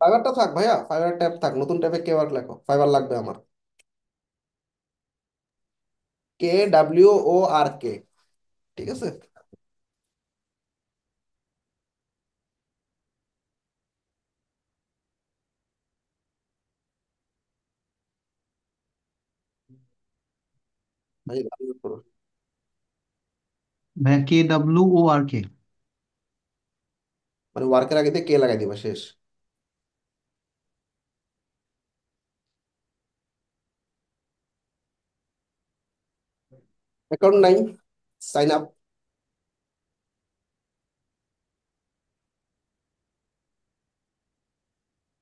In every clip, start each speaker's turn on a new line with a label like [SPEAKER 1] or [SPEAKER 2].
[SPEAKER 1] ফাইবারটা থাক ভাইয়া, ফাইবার ট্যাব থাক, নতুন ট্যাবে কে ওয়ার্ক লেখো, ফাইবার লাগবে আমার। KWORK, ঠিক আছে। ভাই download করো।
[SPEAKER 2] ভাইয়া KWORK।
[SPEAKER 1] মানে ওয়ার্কের আগে দিয়ে কে লাগাই দিবা, শেষ। অ্যাকাউন্ট নাই, সাইন আপ।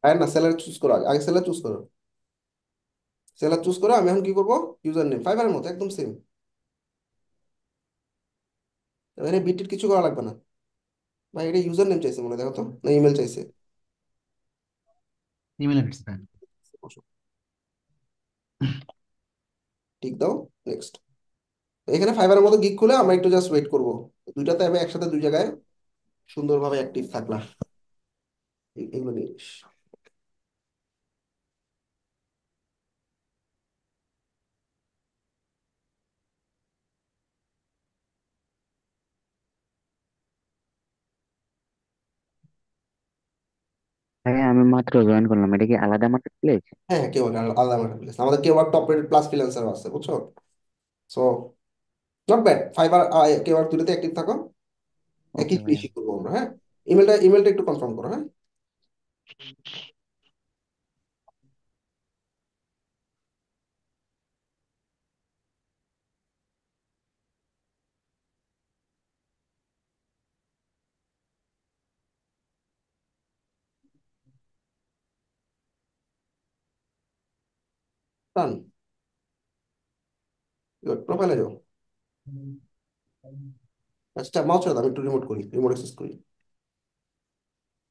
[SPEAKER 1] আর না, সেলার চুজ করো, আগে আগে সেলার চুজ করো। সেলার চুজ করো, আমি এখন কি করবো, ইউজার নেম ফাইবারের মতো একদম সেম। এখানে বিটির কিছু করা লাগবে না। ভাই এটা ইউজার নেম চাইছে মনে হয়, দেখো তো, না ইমেল চাইছে।
[SPEAKER 2] ইমেল অ্যাড্রেস দেন।
[SPEAKER 1] ঠিক দাও, নেক্সট। এখানে ফাইবারের মতো গিগ খুলে আমরা একটু জাস্ট ওয়েট করবো। দুইটাতে আমি একসাথে দুই জায়গায় সুন্দরভাবে অ্যাক্টিভ থাকলাম। এগুলো নিয়ে
[SPEAKER 3] হ্যাঁ, আমি মাত্র জয়েন করলাম। এটা কি আলাদা মার্কেট প্লেস?
[SPEAKER 1] হ্যাঁ, কেউ আলাদা মার্কেটপ্লেস, আমাদের কেউ টপ রেটেড প্লাস ফ্রিল্যান্সার আছে, বুঝছো। সো নট ব্যাড, ফাইবার কেউ দুটোতে অ্যাক্টিভ থাকো। একই
[SPEAKER 3] ওকে ভাইয়া।
[SPEAKER 1] বেশি করবো আমরা, হ্যাঁ। ইমেলটা একটু কনফার্ম করো, হ্যাঁ। ডান। গুড, প্রোফাইলে যাও। আচ্ছা, মাউস ছেড়ে দাও, আমি একটু রিমোট করি, রিমোট অ্যাক্সেস করি।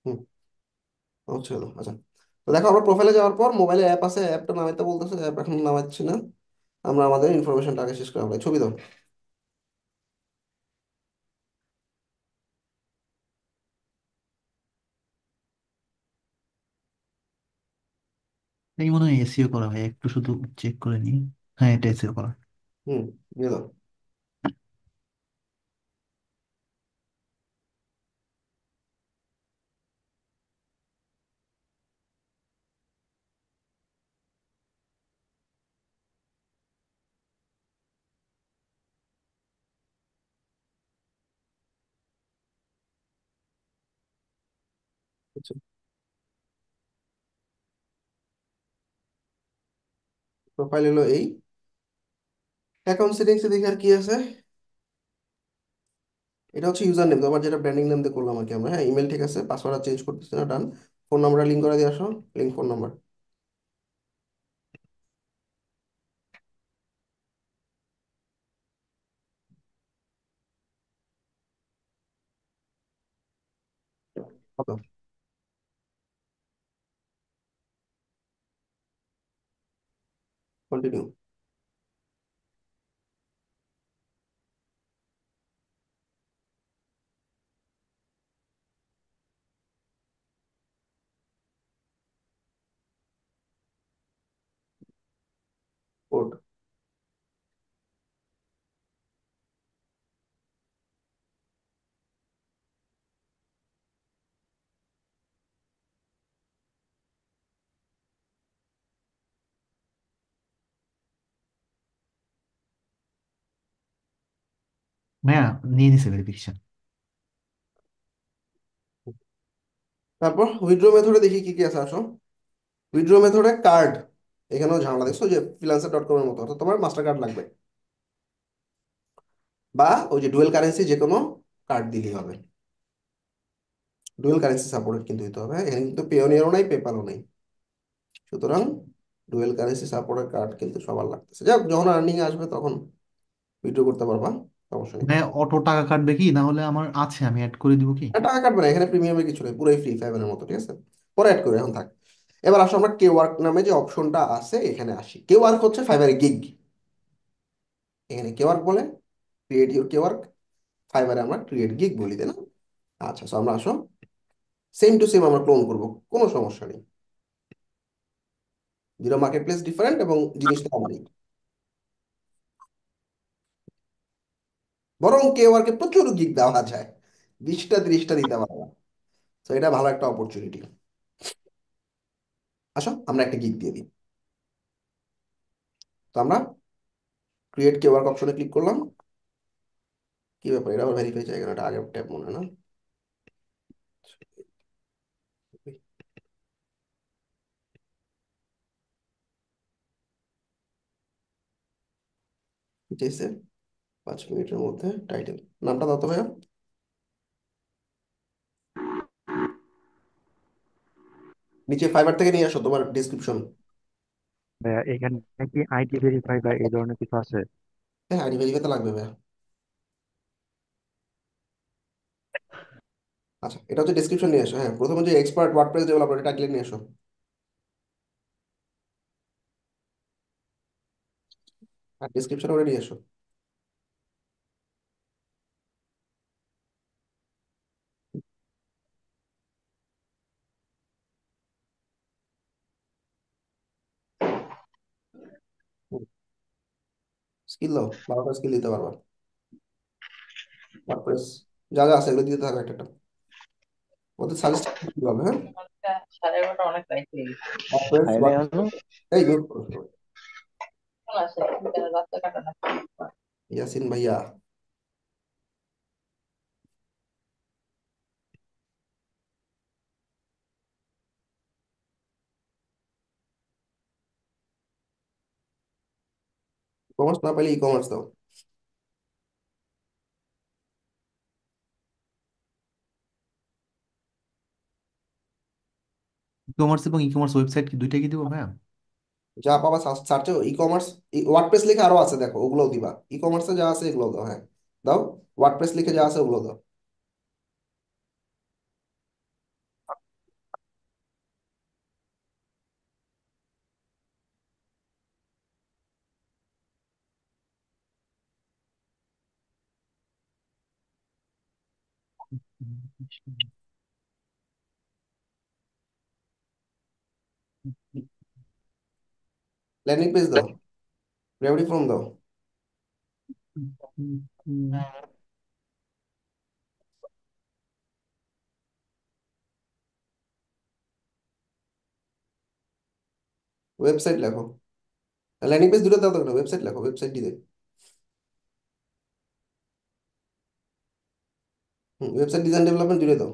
[SPEAKER 1] হুম, মাউস ছেড়ে দাও, আচ্ছা। তো দেখো, আমরা প্রোফাইলে যাওয়ার পর মোবাইলে অ্যাপ আছে, অ্যাপটা নামাইতে বলতেছে, অ্যাপ এখন নামাচ্ছি না। আমরা আমাদের ইনফরমেশনটা আগে শেষ করে আমরা ছবি দাও।
[SPEAKER 2] এই মনে হয় এসিও করা ভাই, একটু শুধু চেক করে নিই। হ্যাঁ, এটা এসিও করা।
[SPEAKER 1] হুম, দিয়ে দাও। আচ্ছা, প্রোফাইল হলো এই। অ্যাকাউন্ট সেটিংসে দেখি আর কি আছে। এটা হচ্ছে ইউজার নেম, তোমার যেটা ব্র্যান্ডিং নেম দিয়ে করলাম আর কি আমরা, হ্যাঁ। ইমেল ঠিক আছে, পাসওয়ার্ড আর চেঞ্জ করতেছি না, ডান। ফোন নাম্বার লিঙ্ক করে দিয়ে আসো, link phone number. Continue. Code.
[SPEAKER 2] ভাইয়া নিয়ে নিছে ভেরিফিকেশন।
[SPEAKER 1] তারপর উইথড্র মেথডে দেখি কি কি আছে, আসো। উইথড্র মেথডে কার্ড, এখানেও ঝামেলা দেখছো, যে ফ্রিল্যান্সার.com এর মতো, অর্থাৎ তোমার মাস্টার কার্ড লাগবে, বা ওই যে ডুয়েল কারেন্সি যে কোনো কার্ড দিলেই হবে। ডুয়েল কারেন্সি সাপোর্টেড কিন্তু দিতে হবে, হ্যাঁ। এখানে কিন্তু পেওনিয়ারও নাই, পেপালও নাই। সুতরাং ডুয়েল কারেন্সি সাপোর্টেড কার্ড কিন্তু সবার লাগতেছে। যাক, যখন আর্নিং আসবে তখন উইথড্র করতে পারবা, সমস্যা নেই।
[SPEAKER 2] ভাইয়া অটো টাকা কাটবে কি, না হলে আমার আছে, আমি অ্যাড করে দিব কি?
[SPEAKER 1] আর টাকা কাটবে না, এখানে প্রিমিয়ামের কিছু নেই, পুরোই ফ্রি ফাইবারের মতো, ঠিক আছে। পরে অ্যাড করে এখন থাক। এবার আসো, আমরা কে ওয়ার্ক নামে যে অপশনটা আছে এখানে আসি। কে ওয়ার্ক হচ্ছে ফাইবারের গিগ। এখানে কে ওয়ার্ক বলে ক্রিয়েট ইউর কে ওয়ার্ক, ফাইবারে আমরা ক্রিয়েট গিগ বলি, তাই না। আচ্ছা, তো আমরা আসো সেম টু সেম আমরা ক্লোন করব, কোনো সমস্যা নেই। দুটো মার্কেট প্লেস ডিফারেন্ট এবং জিনিস তো আমারই। বরং কেউ আর কে প্রচুর গিগ দেওয়া যায়, 20টা 30টা দিতে পারবো। তো এটা ভালো একটা অপরচুনিটি। আসো আমরা একটা গিগ দিয়ে দিই। তো আমরা ক্রিয়েট কেওয়ার্ক অপশনে ক্লিক করলাম। কি ব্যাপার, এটা আবার ভেরিফাই চাই কেন? এটা আগের ট্যাব মনে হয় না। কি চাইছে? 5 মিনিটের মধ্যে টাইটেল, নামটা দাও তো ভাইয়া। নিচে ফাইবার থেকে নিয়ে আসো তোমার ডিসক্রিপশন।
[SPEAKER 4] ভাইয়া এখানে কি আইডি ভেরিফাই বা এই ধরনের কিছু আছে?
[SPEAKER 1] হ্যাঁ, আইডি ভেরিফাই তো লাগবে ভাইয়া। আচ্ছা, এটা হচ্ছে ডিসক্রিপশন নিয়ে এসো। হ্যাঁ, প্রথমে যে এক্সপার্ট ওয়ার্ডপ্রেস ডেভেলপার, এটা টাইটেল নিয়ে এসো। আর ডিসক্রিপশন ওটা নিয়ে এসো। স্কিল দাও, 12টা স্কিল দিতে পারবা। ওয়ার্ডপ্রেস যা যা আছে এগুলো দিতে থাকো একটা একটা। ওদের সাজেস্ট হবে। হ্যাঁ,
[SPEAKER 5] সাড়ে 11টা অনেক রাইত হয়ে গেছে।
[SPEAKER 1] ওয়ার্ডপ্রেস
[SPEAKER 3] তাইলে হলো।
[SPEAKER 1] এই মিউট করো সবাই।
[SPEAKER 5] এখন আসে রাস্তা কাটা না।
[SPEAKER 1] ইয়াসিন ভাইয়া, কমার্স না পাইলে ই কমার্স দাও।
[SPEAKER 2] ই কমার্স এবং ই কমার্স ওয়েবসাইট কি দুইটা কি দিব ভাইয়া?
[SPEAKER 1] যা পাবা সার্চে ই কমার্স, ওয়ার্ডপ্রেস লিখে আরো আছে দেখো, ওগুলোও দিবা। ই কমার্সে যা আছে এগুলো দাও। হ্যাঁ, দাও। ওয়ার্ডপ্রেস লিখে যা আছে ওগুলো দাও। ল্যান্ডিং পেজ দাও, গ্র্যাভিটি ফর্ম দাও। ওয়েবসাইট লেখো। ল্যান্ডিং পেজ দুটো দাও তো, ওয়েবসাইট লেখো, ওয়েবসাইট দিয়ে। ওয়েবসাইট ডিজাইন ডেভেলপমেন্ট দুটো দাও।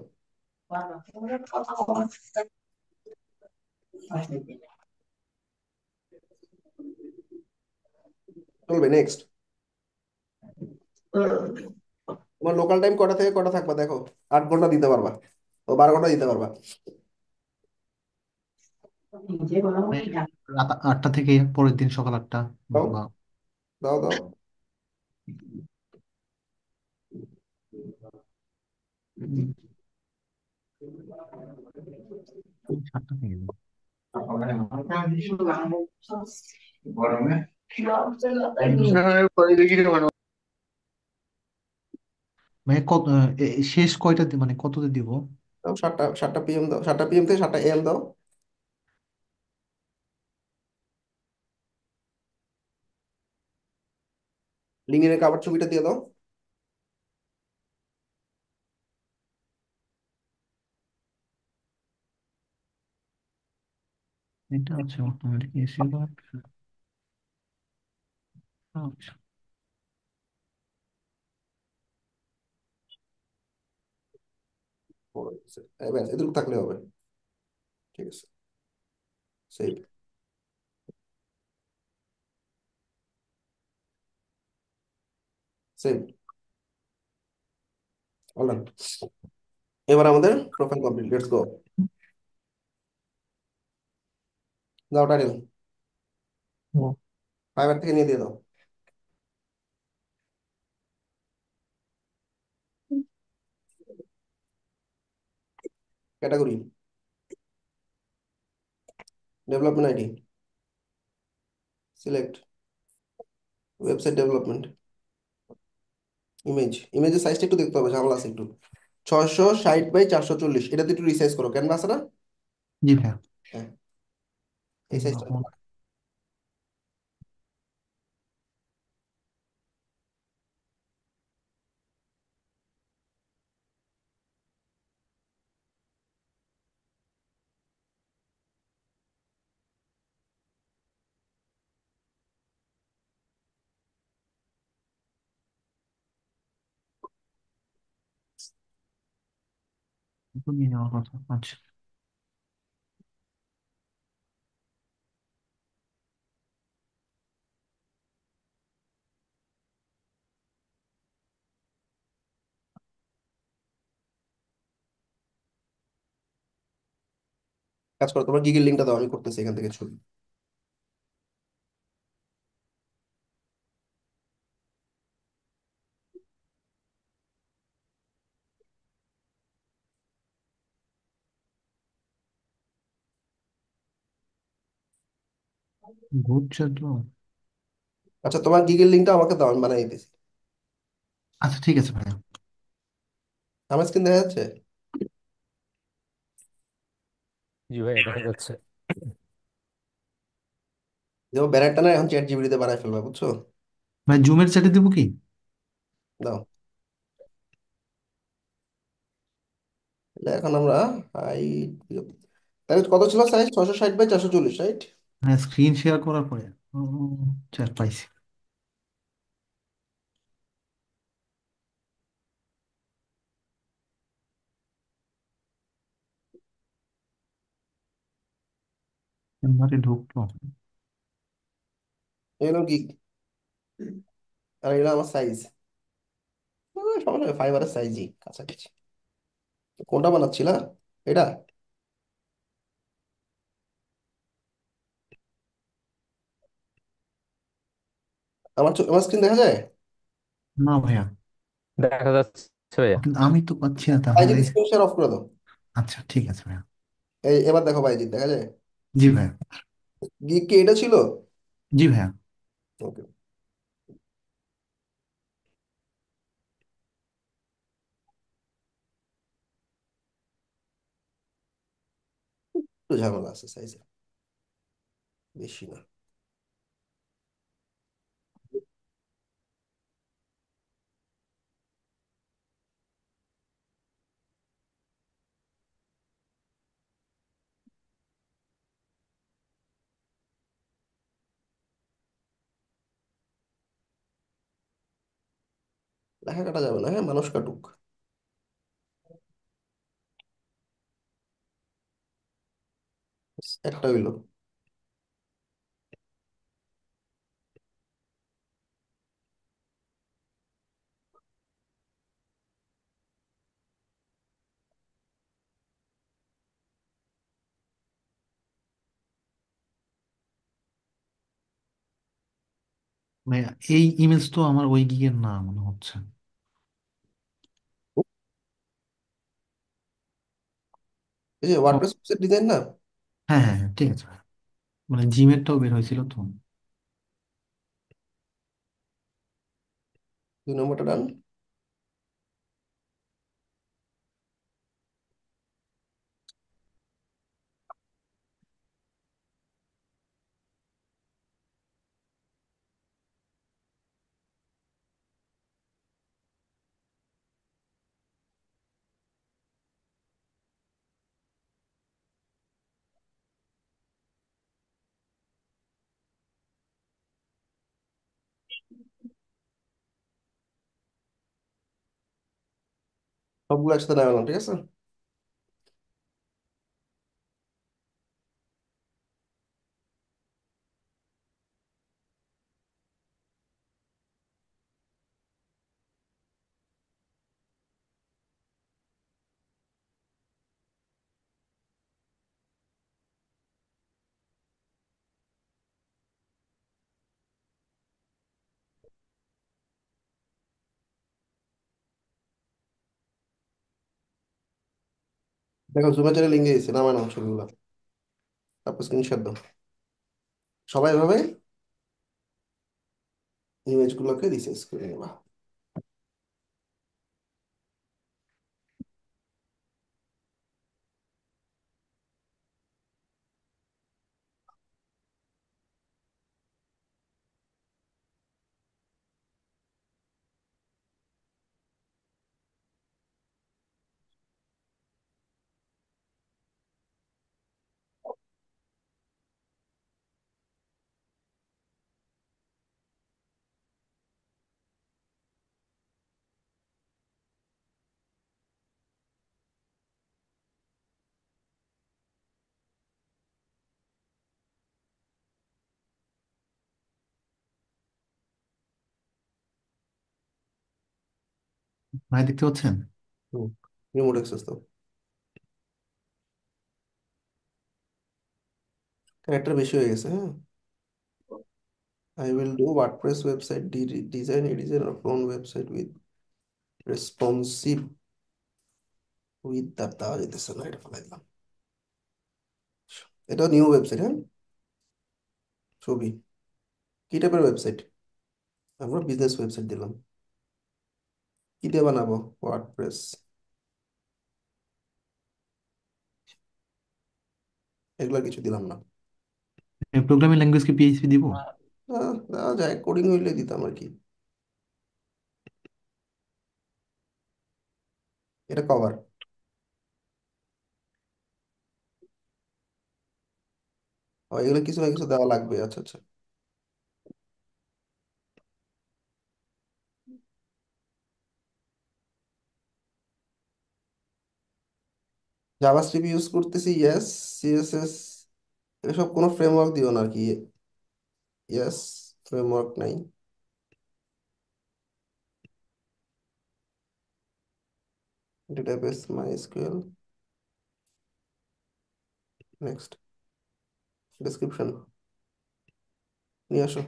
[SPEAKER 1] চলবে, নেক্সট। তোমার লোকাল টাইম কটা থেকে কটা থাকবা দেখো। 8 ঘন্টা দিতে পারবা, ও 12 ঘন্টা দিতে পারবা।
[SPEAKER 2] মানে রাত 8টা থেকে পরের দিন সকাল 8টা
[SPEAKER 1] দাও
[SPEAKER 2] বা
[SPEAKER 1] দাও দাও।
[SPEAKER 2] উম, 7টা থেকে দিন। মানে কত শেষ কয়টা মানে কততে দিব?
[SPEAKER 1] দাও 7টা পিএম দাও, 7টা পিএম থেকে 7টা AM দাও। লিঙ্কডইনের কাভার ছবিটা দিয়ে দাও।
[SPEAKER 2] এটা হচ্ছে অটোমেটিক এসিও ডট। আচ্ছা।
[SPEAKER 1] ব্যাস এটুকু থাকলে হবে। ঠিক আছে, সেভ, সেভ, অলরাইট। এবার আমাদের প্রোফাইল কমপ্লিট, লেটস গো। দাও টাইটেল, ফাইবার থেকে নিয়ে দিয়ে দাও। Category, development ID, select, website development, ইমেজের সাইজটা একটু দেখতে হবে, ঝামেলা আছে একটু। 660 বাই 440, এটা তুই একটু রিসাইজ করো, ক্যানভাসে না?
[SPEAKER 2] জি ভাইয়া।
[SPEAKER 1] হ্যাঁ, এই সাইজটা।
[SPEAKER 2] নিয়ে নেওয়ার কথা, আচ্ছা।
[SPEAKER 1] কাজ করো, তোমার গিগের লিঙ্কটা দাও, আমি করতেছি এখান থেকে ছবি।
[SPEAKER 2] ঘুরছে তো।
[SPEAKER 1] আচ্ছা, তোমার গিগের লিঙ্কটা আমাকে দাও, আমি বানাই দিতেছি।
[SPEAKER 2] আচ্ছা ঠিক আছে ভাইয়া।
[SPEAKER 1] আমার স্ক্রিন দেখা যাচ্ছে?
[SPEAKER 6] জি ভাইয়া দেখা যাচ্ছে।
[SPEAKER 1] যেমন ব্যানারটা না এখন চ্যাট জিপিটিতে বানাই ফেলবা, বুঝছো?
[SPEAKER 2] ভাই জুমের চ্যাটে দেবো কি?
[SPEAKER 1] দাও। তাহলে এখন আমরা হাইট, তাহলে কত ছিল সাইজ? 660 by 440, right?
[SPEAKER 2] হ্যাঁ, স্ক্রিন শেয়ার করার পরে। ও, চ্যাট পাইছি। এবারে ঢুকলো।
[SPEAKER 1] এগুলো গিগ, আর এগুলো আমার সাইজ। সমস্যা, ফাইবারের সাইজই কাছাকাছি। কোনটা বানাচ্ছিলা? এটা? আমার স্ক্রিন দেখা যায়?
[SPEAKER 2] না ভাইয়া।
[SPEAKER 6] দেখা যাচ্ছে ভাইয়া।
[SPEAKER 2] কিন্তু আমি তো পাচ্ছি না তাহলে।
[SPEAKER 1] বাইজিৎ স্ক্রিন শেয়ার অফ করে দাও।
[SPEAKER 2] আচ্ছা ঠিক আছে ভাইয়া।
[SPEAKER 1] এবার দেখো বাইজিৎ দেখা যায়?
[SPEAKER 2] জি ভাইয়া।
[SPEAKER 1] গিগ কি এটা ছিল?
[SPEAKER 2] জি ভাইয়া।
[SPEAKER 1] ওকে। একটু ঝামেলা আছে সাইজে, বেশি না। লেখা কাটা যাবে না, হ্যাঁ, মানুষ কাটুক। একটা হইলো।
[SPEAKER 2] ভাইয়া এই ইমেজ তো আমার ওই গিগের না মনে হচ্ছে।
[SPEAKER 1] এই যে
[SPEAKER 2] ও,
[SPEAKER 1] ওয়ার্ডপ্রেস ডিজাইন না?
[SPEAKER 2] হ্যাঁ হ্যাঁ হ্যাঁ, ঠিক আছে ভাইয়া। মানে জিমেরটাও বের হয়েছিল তো।
[SPEAKER 1] 2 নম্বরটা ডান। সবগুলো একসাথে নামালাম, ঠিক আছে। দেখো জুমের চ্যানেল লিঙ্কে দিয়েছে, নামায় নাও ছবিগুলো, তারপর স্ক্রিনশট দাও। সবাই ভাবে ইমেজ গুলোকে রিসাইজ করে নেবা।
[SPEAKER 2] ভাই দেখতে পাচ্ছেন?
[SPEAKER 1] হুম, রিমোট অ্যাক্সেস তো ক্যারেক্টার বেশি হয়ে গেছে, হ্যাঁ। I will do WordPress website design a design of own website with responsive with the দেওয়া যেতেছে না, এটা ফেলাই দিলাম। এটা নিউ ওয়েবসাইট, হ্যাঁ। ছবি কি টাইপের ওয়েবসাইট? আমরা বিজনেস ওয়েবসাইট দিলাম। কি দিয়ে বানাবো? ওয়ার্ডপ্রেস। এগুলো কিছু দিলাম না।
[SPEAKER 2] প্রোগ্রামিং ল্যাঙ্গুয়েজ কি পিএইচপি দিব?
[SPEAKER 1] দেওয়া যায়, কোডিং হইলে দিতাম আর কি। এটা কভার। এগুলো কিছু না কিছু দেওয়া লাগবে, আচ্ছা আচ্ছা। জাভাস্ক্রিপ্ট ইউজ করতেছি, ইয়েস। সিএসএস এসব কোনো ফ্রেমওয়ার্ক দিও না আর কি। ইয়েস, ফ্রেমওয়ার্ক নাই। Database MySQL. নেক্সট, ডেসক্রিপশন নিয়ে আসো।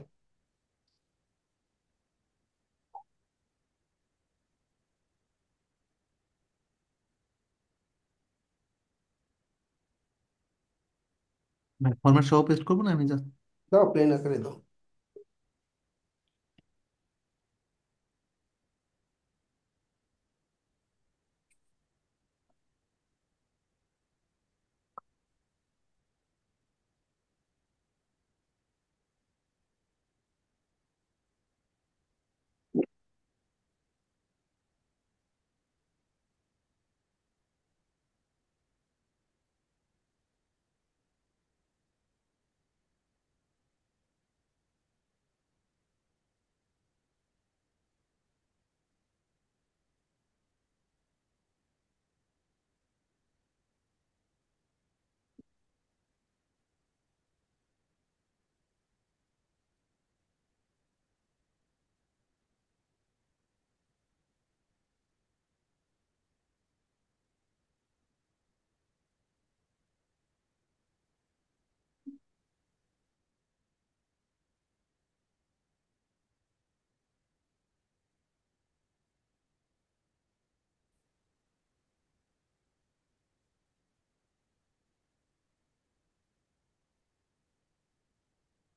[SPEAKER 2] ভাই ফরম্যাট সহ পেস্ট করবো না আমি জাস্ট?
[SPEAKER 1] দাও, প্লেন আকারে দাও।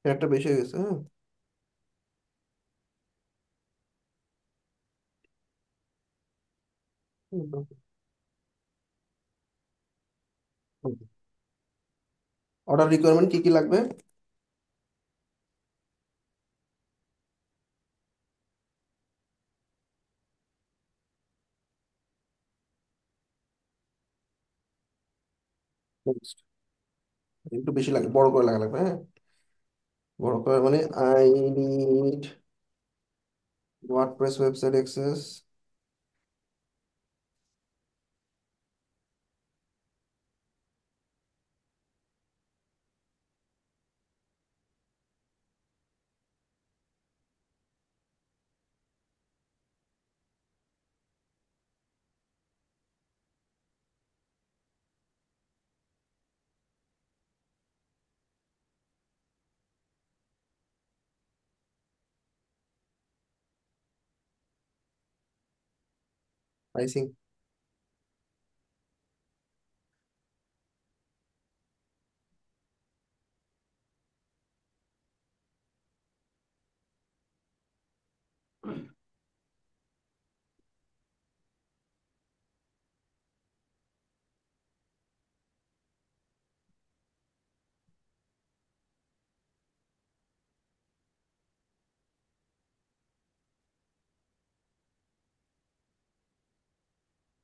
[SPEAKER 1] একটা বেশি হয়ে গেছে, হ্যাঁ। অর্ডার রিকোয়ারমেন্ট কি কি লাগবে? Next. একটু বেশি লাগে, বড় করে লাগা লাগবে, হ্যাঁ। বড় করে মানে I need WordPress website access. Pricing.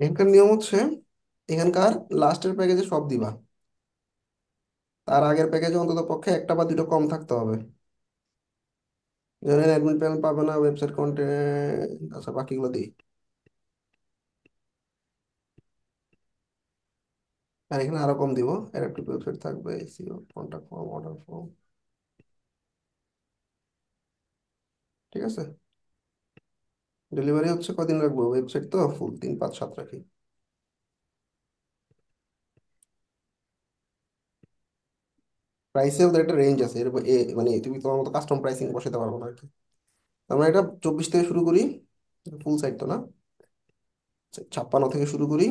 [SPEAKER 1] এখানকার নিয়ম হচ্ছে, এখানকার লাস্টের প্যাকেজে সব দিবা, তার আগের প্যাকেজে অন্তত পক্ষে একটা বা দুটো কম থাকতে হবে। যেমন অ্যাডমিন প্যানেল পাবে না, ওয়েবসাইট কন্টেন্ট, আচ্ছা বাকিগুলো দিই। আর এখানে আরো কম দিব, অ্যাডাপ্টিভ ওয়েবসাইট থাকবে, SEO, contact form, order form. ঠিক আছে। ডেলিভারি হচ্ছে কদিন রাখবো? ওয়েবসাইট তো ফুল 3 5 7 রাখি। প্রাইসে ওদের একটা রেঞ্জ আছে, মানে তুমি তোমার মতো কাস্টম প্রাইসিং বসাতে পারবো না আর কি। আমরা এটা 24 থেকে শুরু করি, ফুল সাইট তো না, 56 থেকে শুরু করি।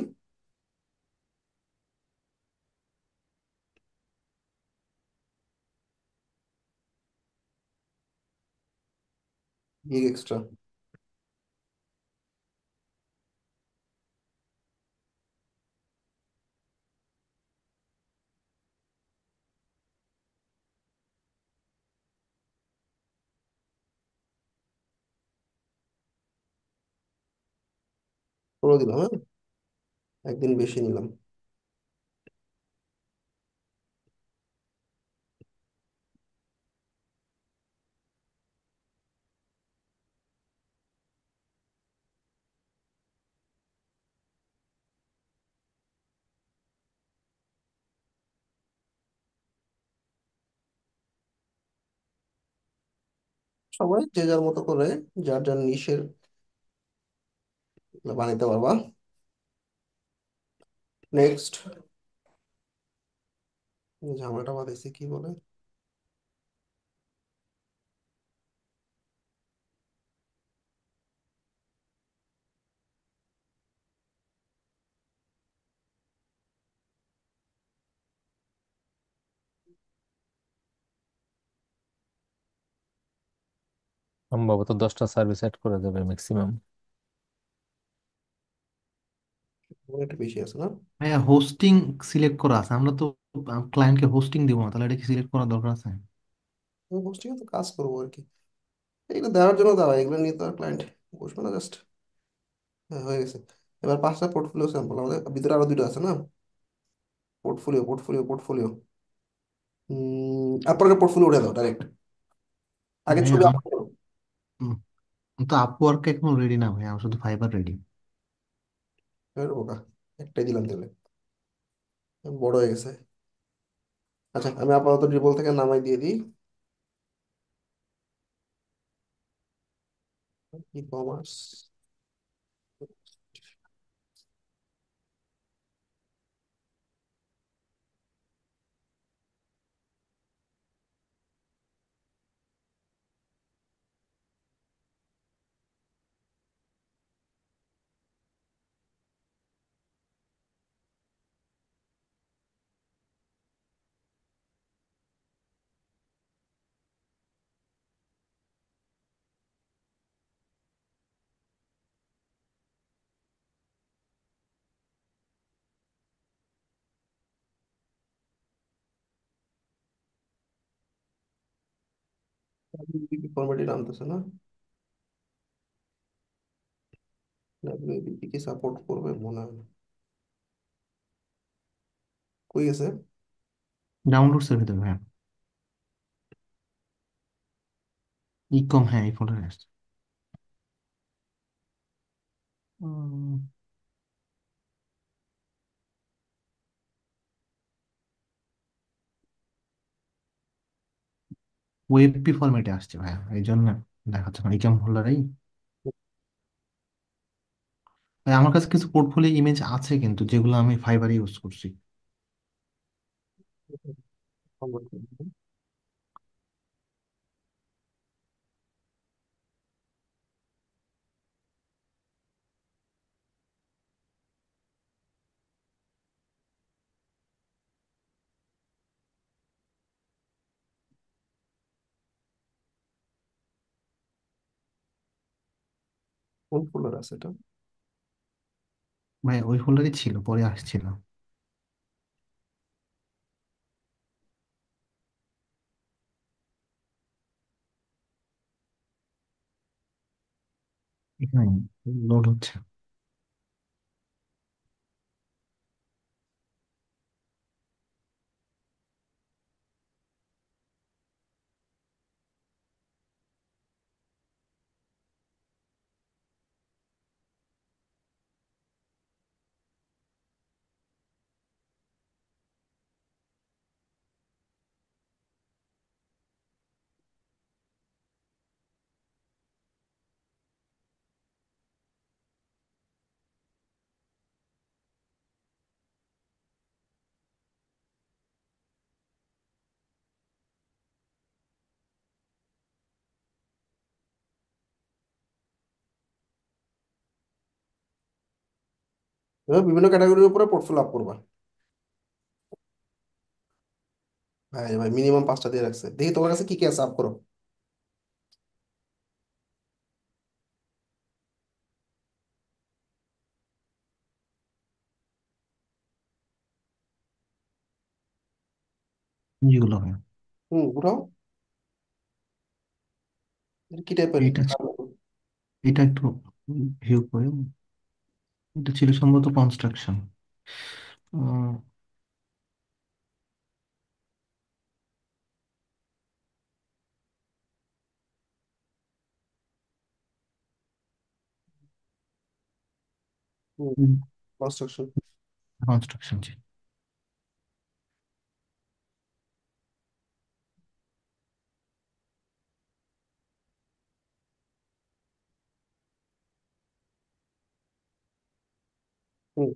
[SPEAKER 1] গিগ এক্সট্রা করে দিলাম, হ্যাঁ, একদিন বেশি নিলাম। সবাই যে যার মতো করে, যার যার নিশের বানাইতে পারবা। নেক্সট ঝামেলাটা বাঁধাইছে কি বলে,
[SPEAKER 6] সম্ভবত 10টা সার্ভিস অ্যাড করে দেবে ম্যাক্সিমাম।
[SPEAKER 1] একটু বেশি আছে না?
[SPEAKER 2] ভাইয়া হোস্টিং সিলেক্ট করা আছে, আমরা তো ক্লায়েন্টকে হোস্টিং দিব না, তাহলে এটা কি সিলেক্ট করার দরকার আছে?
[SPEAKER 1] হোস্টিং তো কাজ করবো আর কি, এগুলো দেওয়ার জন্য দেওয়া, এগুলো নিয়ে তো আর ক্লায়েন্ট বসবে না জাস্ট। হ্যাঁ, হয়ে গেছে। এবার 5টা পোর্টফোলিও স্যাম্পল, আমাদের ভিতরে আরো 2টা আছে না, পোর্টফোলিও পোর্টফোলিও পোর্টফোলিও। আপনার পোর্টফোলিও উঠে দাও ডাইরেক্ট, আগে
[SPEAKER 2] ভাইয়া
[SPEAKER 1] ছবি আপলোড করো।
[SPEAKER 2] উম, তো আপওয়ার্ক এখন রেডি না ভাইয়া, আমার শুধু ফাইবার রেডি।
[SPEAKER 1] এর বোকা, একটাই দিলাম তাহলে, বড় হয়ে গেছে। আচ্ছা, আমি আপাতত ড্রিবল থেকে নামাই দিয়ে দিই। ই কমার্স, ফরম্যাটে নামতেছে না। ডাব্লিউবিপি কি সাপোর্ট করবে মনে হয় না। কই গেছে?
[SPEAKER 2] ডাউনলোডস এর ভিতরে ভাইয়া, ই কম, হ্যাঁ এই ফোল্ডারে আসছে। ওয়েবপি ফরম্যাটে আসছে ভাইয়া, এই জন্য দেখাচ্ছে না, ইকম ফোল্ডারেই। ভাই আমার কাছে কিছু পোর্টফোলিও ইমেজ আছে কিন্তু, যেগুলো আমি ফাইবারে ইউজ করছি।
[SPEAKER 1] কোন ফোল্ডার আছে এটা?
[SPEAKER 2] ভাই ওই ফোল্ডারই ছিল, পরে আসছিল। এখানে লোড হচ্ছে।
[SPEAKER 1] এবার বিভিন্ন ক্যাটাগরির উপরে পোর্টফোলিও আপ করবা। ভাই ভাই মিনিমাম 5টা দিয়ে রাখছে, দেখি তোমার কাছে কি কি আছে, আপ করো।
[SPEAKER 2] যেগুলো হয়
[SPEAKER 1] উঠাও। এটা কি টাইপের?
[SPEAKER 2] এইটা এটা একটু ভিউ করে। এটা ছিল সম্ভবত কনস্ট্রাকশন।
[SPEAKER 1] কনস্ট্রাকশন।
[SPEAKER 2] কনস্ট্রাকশন ছিল।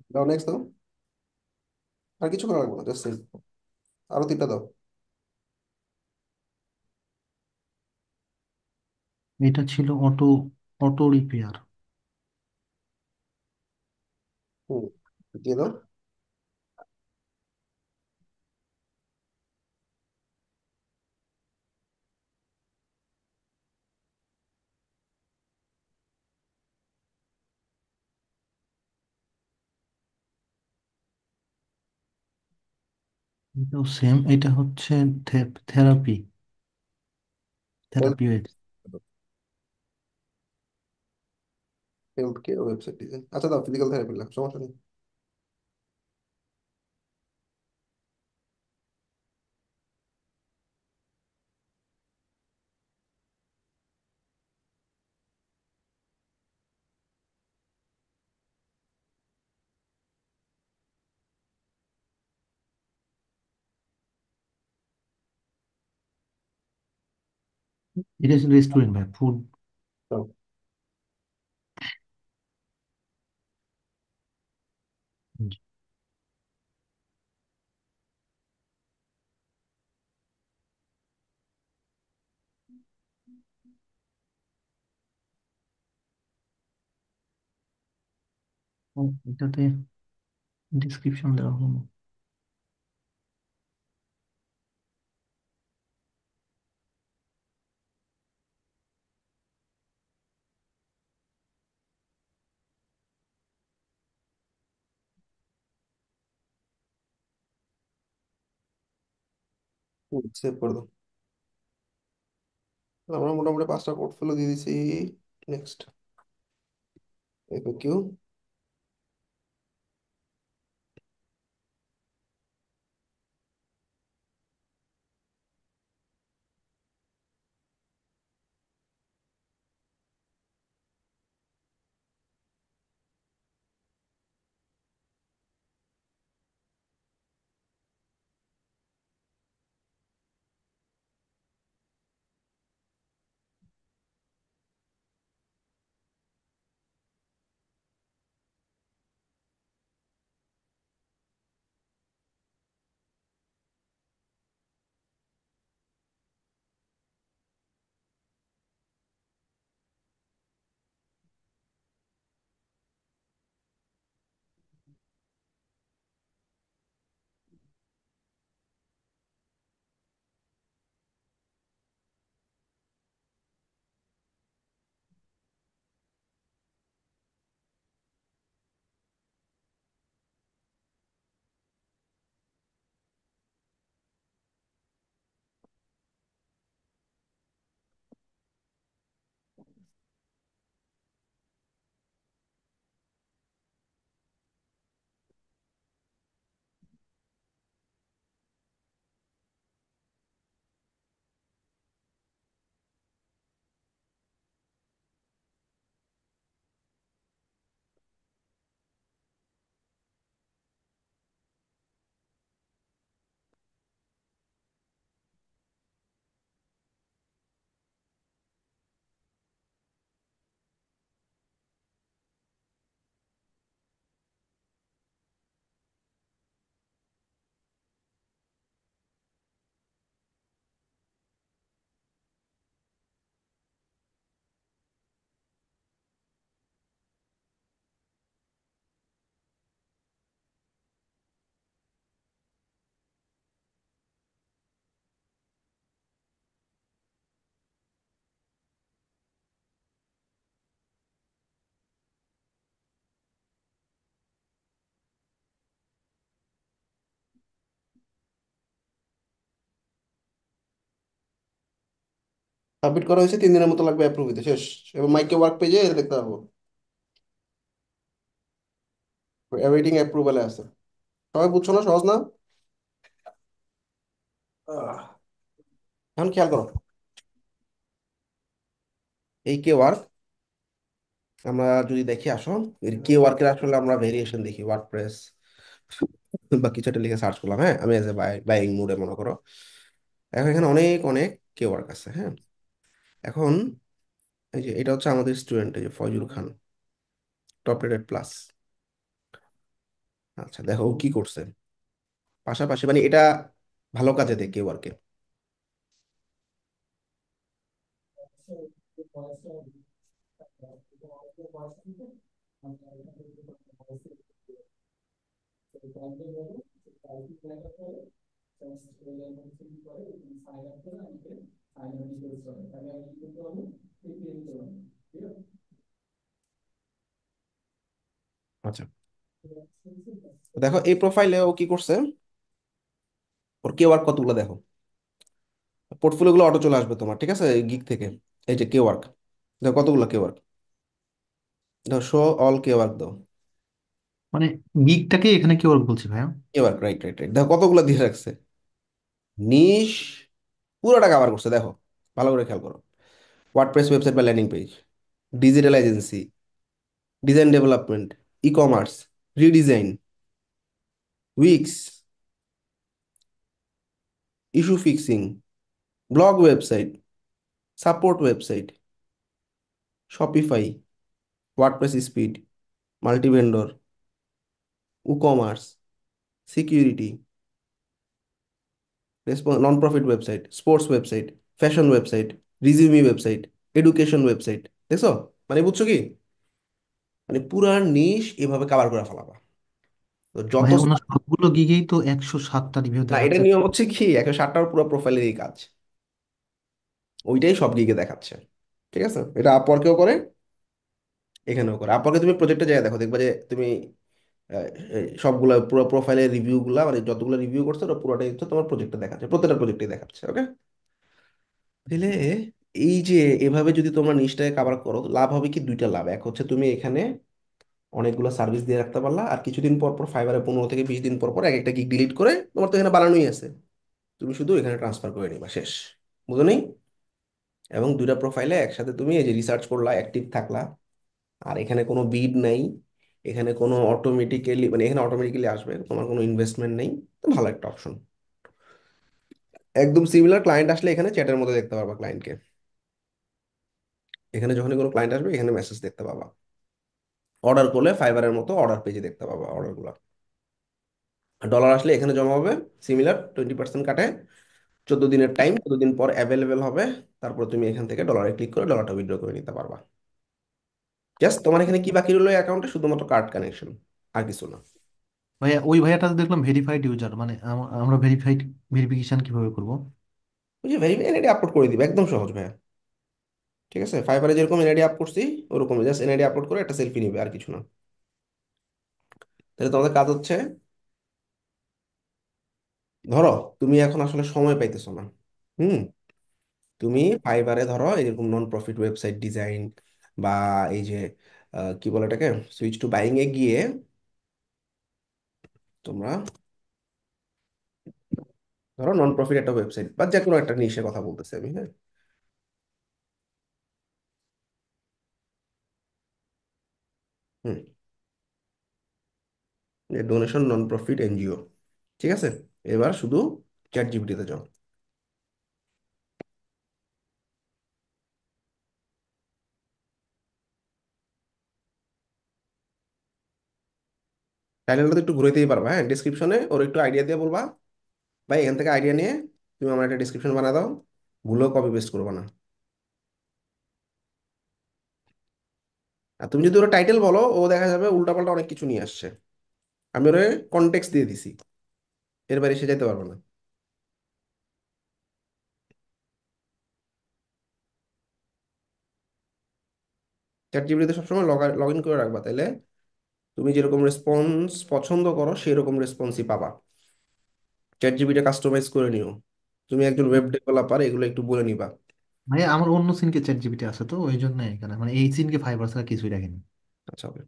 [SPEAKER 1] দাও নেক্সট দাও। আর কিছু করা লাগবে না, জাস্ট সেভ। আরো 3টা দাও।
[SPEAKER 2] এটা ছিল অটো অটো রিপেয়ার।
[SPEAKER 1] হুম, দিয়ে দাও।
[SPEAKER 2] এটাও সেম, এটা হচ্ছে therapy
[SPEAKER 1] health.
[SPEAKER 2] Therapy.
[SPEAKER 1] Health care website design, আচ্ছা দাও ফিজিক্যাল থেরাপি লাগ, সমস্যা নেই।
[SPEAKER 2] এটা রেস্টুরেন্ট ভাই, ফুড।
[SPEAKER 1] দাও।
[SPEAKER 2] এটাতে ডিসক্রিপশন দেওয়া হলো।
[SPEAKER 1] সেভ করে দাও। আমরা মোটামুটি 5টা পোর্টফোলিও দিয়ে দিছি। Next FAQ. সাবমিট করা হয়েছে, 3 দিনের মতো লাগবে অ্যাপ্রুভ দিতে, শেষ। এবার মাইকে ওয়ার্ক পেজে এটা দেখতে পারবো, এভরিথিং অ্যাপ্রুভালে আছে। সবাই বুঝছো না? সহজ না? আহ, এখন খেয়াল করো, এই কে ওয়ার্ক আমরা যদি দেখি, আসো এর কে ওয়ার্কের আসলে আমরা ভেরিয়েশন দেখি, ওয়ার্ডপ্রেস বা কিছু একটা লিখে সার্চ করলাম, হ্যাঁ, আমি এজ এ বাইং মুডে মনে করো। এখন এখানে অনেক অনেক কে ওয়ার্ক আছে, হ্যাঁ। এখন এই যে এটা হচ্ছে আমাদের স্টুডেন্ট, এই যে ফয়জুল খান, টপ রেটেড প্লাস। আচ্ছা দেখো ও কি করছে পাশাপাশি, মানে এটা ভালো কাজে দেয় কে ওয়ার্কে। আচ্ছা দেখো এই প্রোফাইলে ও কি করছে, ওর কে ওয়ার্ক কতগুলো দেখো, পোর্টফোলিও গুলো অটো চলে আসবে তোমার, ঠিক আছে, গিগ থেকে। এই যে কে ওয়ার্ক, দেখো কতগুলো কে ওয়ার্ক, দেখো শো অল কে ওয়ার্ক দাও।
[SPEAKER 2] মানে গিগটাকে এখানে কি ওর বলছি ভাইয়া?
[SPEAKER 1] কে ওয়ার্ক, রাইট রাইট রাইট, দেখো কতগুলো দিয়ে রাখছে। নিশ পুরোটা কভার করছে, দেখো ভালো করে খেয়াল করো। ওয়ার্ডপ্রেস ওয়েবসাইট বা landing page, digital agency, design development, e commerce, redesign, weeks, issue fixing, blog website, support website, Shopify, WordPress speed, multi vendor, commerce, security, non profit website, sports website, fashion website, resume website, education website. দেখছো? মানে বুঝছো কি, মানে পুরা নিশ এভাবে cover করে ফেলাবা। তো যত
[SPEAKER 2] ভাইয়া ওনার সবগুলো গিগেই তো 107টা রিভিউ
[SPEAKER 1] না, এটা
[SPEAKER 2] দেখাচ্ছে।
[SPEAKER 1] নিয়ম হচ্ছে কি, 160টার পুরো প্রোফাইলেরই কাজ, ওইটাই সব দিকে দেখাচ্ছে। ঠিক আছে, এটা আপওয়ার্কেও করে, এখানেও করে। আপওয়ার্কে তুমি প্রজেক্টে যাই দেখো, দেখবা যে তুমি এই সবগুলা পুরো প্রোফাইলের রিভিউ গুলা, মানে যতগুলো রিভিউ করছো ওটা পুরোটাই হচ্ছে তোমার প্রজেক্টে দেখাচ্ছে, প্রত্যেকটা প্রজেক্টেই দেখাচ্ছে। ওকে, তাহলে এই যে এভাবে যদি তোমরা নিচটাকে কাভার করো, লাভ হবে কি, দুইটা লাভ। এক হচ্ছে তুমি এখানে অনেকগুলো সার্ভিস দিয়ে রাখতে পারলা, আর কিছুদিন পর পর ফাইবারে 15 থেকে 20 দিন পর পর এক একটা গিগ ডিলিট করে, তোমার তো এখানে বানানোই আছে, তুমি শুধু এখানে ট্রান্সফার করে নিবা, শেষ। বুঝো নেই? এবং দুইটা প্রোফাইলে একসাথে তুমি এই যে রিসার্চ করলা, অ্যাক্টিভ থাকলা, আর এখানে কোনো বিড নাই, এখানে কোনো অটোমেটিক্যালি, মানে এখানে অটোমেটিক্যালি আসবে, তোমার কোনো ইনভেস্টমেন্ট নেই, তো ভালো একটা অপশন। একদম সিমিলার, ক্লায়েন্ট আসলে এখানে চ্যাটের মধ্যে দেখতে পারবা ক্লায়েন্টকে, এখানে যখনই কোনো ক্লায়েন্ট আসবে এখানে মেসেজ দেখতে পাবা। অর্ডার করলে ফাইবারের মতো অর্ডার পেজে দেখতে পাবা অর্ডারগুলো। আর ডলার আসলে এখানে জমা হবে, সিমিলার 20% কাটে, 14 দিনের টাইম, 14 দিন পর অ্যাভেলেবেল হবে। তারপর তুমি এখান থেকে ডলারে ক্লিক করে ডলারটা উইথড্র করে নিতে পারবা। জাস্ট তোমার এখানে কি বাকি রইলো অ্যাকাউন্টে, শুধুমাত্র কার্ড কানেকশন, আর কিছু না।
[SPEAKER 2] ভাইয়া ওই ভাইয়াটা তো দেখলাম ভেরিফাইড ইউজার, মানে আমরা ভেরিফিকেশন কিভাবে করব?
[SPEAKER 1] ওই যে ভেরিফাই এনআইডি আপলোড করে দিবে, একদম সহজ ভাইয়া। ঠিক আছে, ফাইবারে যেরকম এনআইডি আপ করছি ওরকম জাস্ট এনআইডি আপলোড করে একটা সেলফি নিবে, আর কিছু না। তাহলে তোমাদের কাজ হচ্ছে, ধরো তুমি এখন আসলে সময় পাইতেছো না, হুম, তুমি ফাইবারে ধরো এরকম নন প্রফিট ওয়েবসাইট ডিজাইন, বা এই যে কি বলে এটাকে, সুইচ টু বাইং এ গিয়ে তোমরা ধরো নন প্রফিট একটা ওয়েবসাইট বা যে কোনো একটা নিশে কথা বলতেছি আমি, হ্যাঁ। হুম, ডোনেশন নন প্রফিট এনজিও, ঠিক আছে। এবার শুধু চ্যাট জিপিটিতে যাও, টাইটেলটা তো একটু ঘুরাইতেই পারবা, হ্যাঁ, ডিসক্রিপশনে ওর একটু আইডিয়া দিয়ে বলবা, ভাই এখান থেকে আইডিয়া নিয়ে তুমি আমার একটা ডিসক্রিপশন বানা দাও, ভুলেও কপি পেস্ট করবা না। আর তুমি যদি ওরা টাইটেল বলো, ও দেখা যাবে উল্টাপাল্টা অনেক কিছু নিয়ে আসছে, আমি ওরে কনটেক্সট দিয়ে দিছি, এর বাইরে সে যেতে পারবে না। চ্যাট জিপিটিতে সবসময় লগ ইন করে রাখবা, তাইলে তুমি যেরকম রেসপন্স পছন্দ করো সেই রকম রেসপন্সই পাবা। চ্যাট জিপিটা কাস্টমাইজ করে নিও, তুমি একজন ওয়েব ডেভেলপার, এগুলো একটু বলে নিবা।
[SPEAKER 2] মানে আমার অন্য সিনকে চ্যাট জিপিটি আছে তো ওই জন্য এখানে মানে এই সিনকে ফাইবার ছাড়া কিছুই রাখিনি।
[SPEAKER 1] আচ্ছা হবে,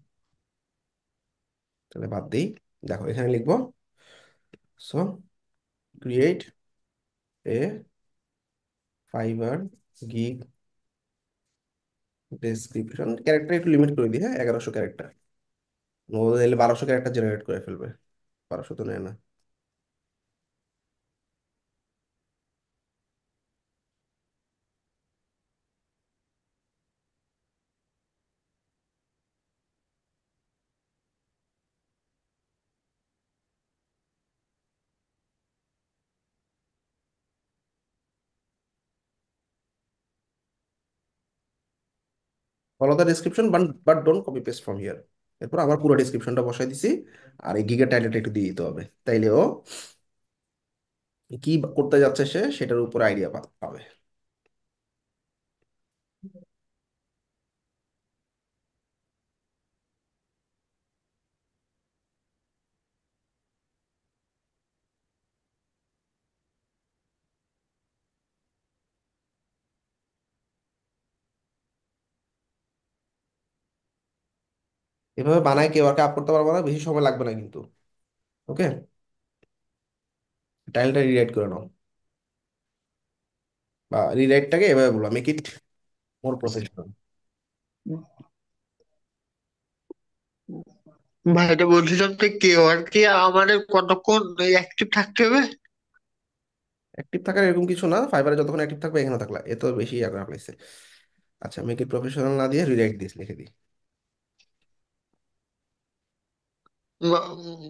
[SPEAKER 1] তাহলে বাদ দিই। দেখো এখানে লিখবো, so create a fibre gig description. Character একটু লিমিট করে দিই, হ্যাঁ 1100 ক্যারেক্টার। ও এলে 1200 ক্যারেক্টার জেনারেট করে ফেলবে, 1200 তো নেয় না। Follow the description but don't copy paste from here. এরপর আবার পুরো ডিসক্রিপশনটা বসাই দিছি, আর এই গিগের টাইটেলটা একটু দিয়ে দিতে হবে, তাইলে ও কি করতে যাচ্ছে সে সেটার উপর আইডিয়া পাবে। এভাবে বানায় কেউ আর আপ করতে পারবো না, বেশি সময় লাগবে না কিন্তু। ওকে, টাইটেলটা রিরাইট করে নাও, বা রিরাইটটাকে এভাবে বলো, মেক ইট মোর প্রফেশনাল।
[SPEAKER 7] ভাইটা বলছিলাম তো কেউ আর কি আমাদের কতক্ষণ অ্যাক্টিভ থাকতে হবে?
[SPEAKER 1] অ্যাক্টিভ থাকার এরকম কিছু না, ফাইবারে যতক্ষণ অ্যাক্টিভ থাকবে এখানে থাকলা, এ তো বেশি আগ্রহ লাগছে। আচ্ছা, মেক ইট প্রফেশনাল না দিয়ে রিরাইট দিস লিখে দিই।
[SPEAKER 7] মা-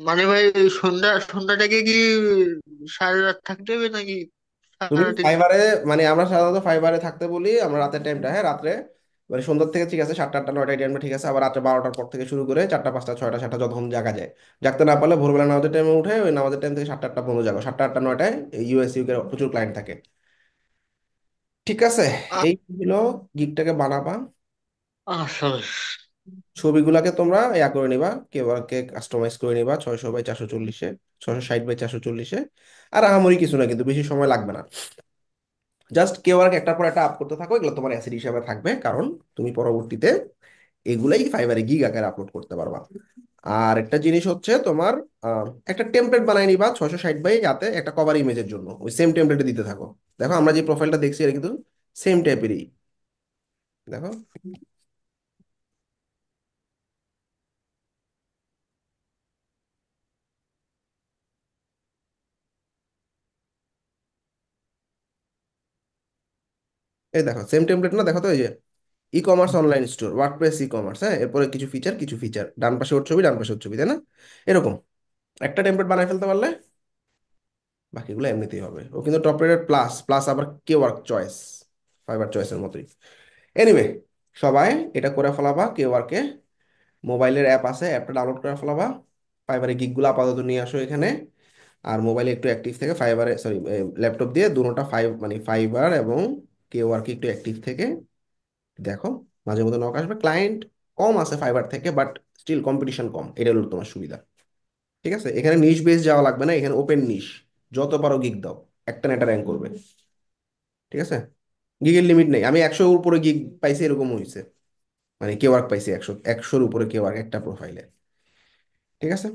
[SPEAKER 7] মানে ভাই সন্ধ্যাটাকে কি সারা রাত থাকতে হবে নাকি
[SPEAKER 1] তুমি
[SPEAKER 7] সারাদিন?
[SPEAKER 1] ফাইবারে, মানে আমরা সাধারণত ফাইবারে থাকতে বলি আমরা রাতের টাইমটা, হ্যাঁ রাত্রে, মানে সন্ধ্যার থেকে ঠিক আছে 7টা 8টা 9টা টাইমটা ঠিক আছে, আবার রাত্রে 12টার পর থেকে শুরু করে 4টা 5টা 6টা 7টা যতক্ষণ জাগা যায়। জাগতে না পারলে ভোরবেলা নামাজের টাইমে উঠে ওই নামাজের টাইম থেকে 7টা 8টা পর্যন্ত জাগো, 7টা 8টা 9টায় ইউএস ইউকে প্রচুর ক্লায়েন্ট থাকে। ঠিক আছে,
[SPEAKER 7] আ-
[SPEAKER 1] এই হলো গিগটাকে বানাবা।
[SPEAKER 7] আসলে
[SPEAKER 1] ছবিগুলাকে তোমরা করে নিবা, কেবারকে কাস্টমাইজ করে নিবা 600 বাই 440-এ, 660 বাই 440-এ। আর আহামরি কিছু না, কিন্তু বেশি সময় লাগবে না। জাস্ট কেওয়ার্ক একটার পর একটা আপ করতে থাকো, এগুলো তোমার অ্যাসিড হিসাবে থাকবে, কারণ তুমি পরবর্তীতে এগুলাই ফাইবারে গিগ আকারে আপলোড করতে পারবা। আর একটা জিনিস হচ্ছে তোমার, একটা টেমপ্লেট বানাই নিবা 660 বাই যাতে একটা কভার ইমেজের জন্য ওই সেম টেমপ্লেটে দিতে থাকো। দেখো আমরা যে প্রোফাইলটা দেখছি এটা কিন্তু সেম টাইপেরই। দেখো, এই দেখো সেম টেমপ্লেট না, দেখো তো এই যে e commerce online store WordPress e commerce, হ্যাঁ এরপরে কিছু ফিচার কিছু ফিচার, ডান পাশে ওর ছবি ডান পাশে ওর ছবি, তাই না? এরকম একটা টেমপ্লেট বানাই ফেলতে পারলে বাকিগুলো এমনিতেই হবে। ও কিন্তু টপ রেটেড প্লাস প্লাস আবার কে ওয়ার্ক চয়েস, ফাইবার চয়েসের মতোই। এনিওয়ে, সবাই এটা করে ফেলাবা কে ওয়ার্কে। মোবাইলের অ্যাপ আছে, অ্যাপটা ডাউনলোড করে ফেলাবা। ফাইবারে গিগগুলো আপাতত নিয়ে আসো এখানে। আর মোবাইলে একটু অ্যাক্টিভ থেকে ফাইবারে, সরি ল্যাপটপ দিয়ে দুটোটা মানে ফাইবার এবং কে ওয়ার্কে একটু অ্যাক্টিভ থেকে দেখো। মাঝে মধ্যে নক আসবে, ক্লায়েন্ট কম আছে ফাইবার থেকে, বাট স্টিল কম্পিটিশন কম, এটা হলো তোমার সুবিধা। ঠিক আছে, এখানে নিশ বেস যাওয়া লাগবে না, এখানে ওপেন নিশ, যত পারো গিগ দাও, একটা না একটা র্যাঙ্ক করবে। ঠিক আছে, গিগের লিমিট নেই। আমি 100-এর উপরে গিগ পাইছি, এরকম হয়েছে, মানে কে ওয়ার্ক পাইছি 100-100-র উপরে কে ওয়ার্ক একটা প্রোফাইলে। ঠিক আছে।